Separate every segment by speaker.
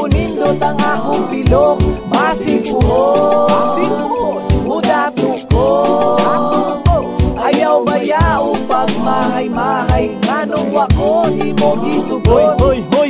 Speaker 1: umunindot ang akong pilok. Basig puhon, mudato ko. Ayaw bayaw pag mahay-mahay, nganong wako di mo gisugot.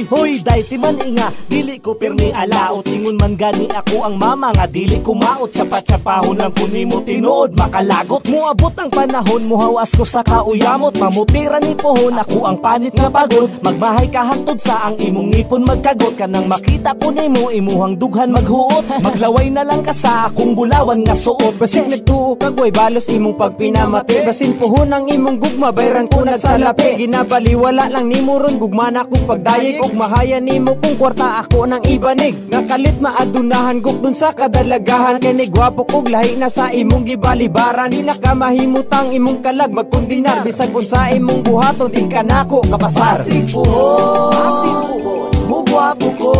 Speaker 2: Hoy, dayti man inga, dili ko pirmi alaot. Ingon man gani ako ang mama nga dili ko maot. Tsapa-tsapahon lang kung mo tinuod makalagot. Muabot ang panahon, muhawas ko sa kauyamot. Mamutira ni pohon, ako ang panit nga pagod. Magbahay ka hantod sa ang imong ngipon magkagot. Kanang makita ko nimo, imuhang dughan maghuot. Maglaway na lang ka sa akong bulawan nga suot.
Speaker 3: Basig nagtuo kagway, balos imong pagpinamati. Basin pohon ang imong gugma, bayran ko nagsalapi. Ginabaliwala lang nimo ron, gugma na kong pagdayeg. Og mahaya nimo kung kwarta ako ng ibanig. Nga kalit maadunahan gug dun sa kadalagahan. Kay nigwapo kog lahi na sa imong gibalibaran. Di na ka mahimutang imong kalag magkundinar. Bisag unsa imong buhaton, di ka nako kapasar.
Speaker 1: Basig puhon, mugwapo ko.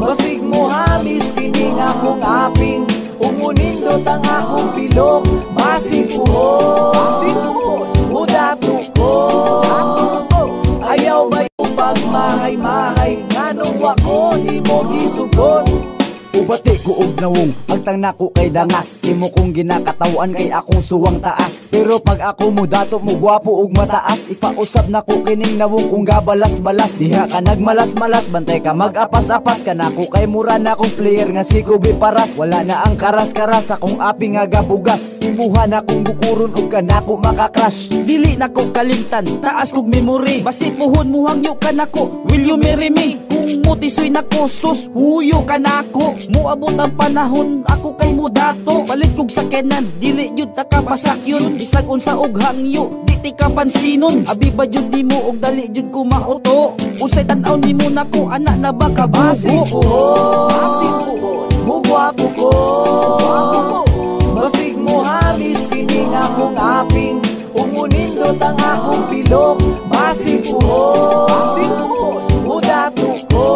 Speaker 1: Basig mo hamis kining akong aping. Umunindot ang akong pilok. Basig puhon, mudato ko. Ayaw ba yung pag mahay-mahay, nganong wako di mo gisugot.
Speaker 4: Ubati ko og nawong, agtang nako kay dangas. Imo kong ginakatawan kay akong suwang taas. Pero pag ako mo dato mo gwapo og mataas, ipausab nako kining nawong kung gabalas-balas. Diha ka nagmalas-malas, bantay ka mag-apas-apas. Kanako kay mura na kong player nga si Kobe Paras. Wala na ang karas-karas akong aping nga gabugas. Imuhan akong bukuron og kanako makakrush.
Speaker 2: Dili nako kalimtan, taas kog memory. Basi puhon muhangyo ka nako, will you marry me? Kung mutisoy nako, sus, huyo ka nako. Muabot ang panahon, ako kay mudato. Palit kog sakenan, dili yun takapasak yun. Bisag unsa og hangyo, di ti ka pansinon. Abi ba yun di mo og dali yun ko mauto. Usay tanaw ni mo nako, anak na ba ka bugo?
Speaker 1: Basig puhon, mugwapo ko. Basig mo hamis kining akong aping. Umunindot ang akong pilok. Basig puhon, mudato ko.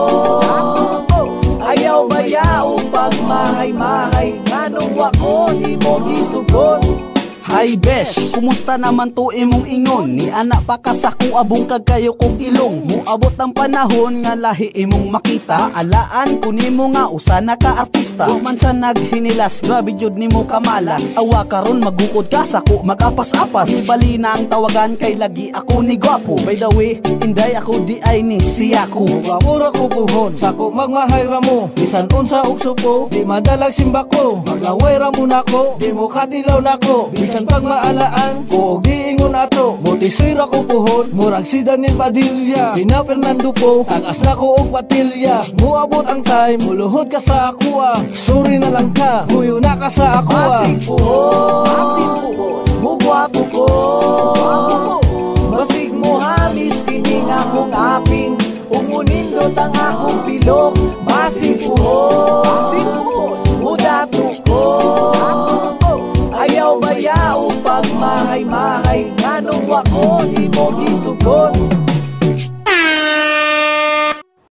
Speaker 1: Ayaw bayaw pag mahay-mahay, nganong wako di mo gisugot.
Speaker 2: Hi besh, kumusta naman to imong ingon? Ni anak pa kasako abong kag kayo kog ilong. Muabot ang panahon nga lahi imong makita. Alaan ko nimo nga usa na ka artista. Wa man sa naghinilas, grabe jud nimo kamalas. Awa karon magukod ka sako mag-apas-apas. Bali na ang tawagan kay lagi ako ni gwapo. By the way, inday ako di ay ni siya ko.
Speaker 5: Mura ko buhon, sako magmahay ra mo. Bisan unsa og supo, di madalag simba ko. Maglaway ra mo nako, di mo katilaw nako. Bisan pag maalaan ko og diingon ato. Motisoy ra ko puhon, murag si Daniel Padilla. Pina Fernando po, tagas na ko og patilya. Muabot ang time, muluhod ka sa ako ah. Sorry na lang ka, huyo na ka sa ako ah.
Speaker 1: Basig puhon, mugwapo ko. Basig mo hamis kining akong aping. Umunindot ang akong pilok. Basig puhon, mudato ko. Ayaw bayaw pag mahay-mahay, nganong wako di mo gisugot.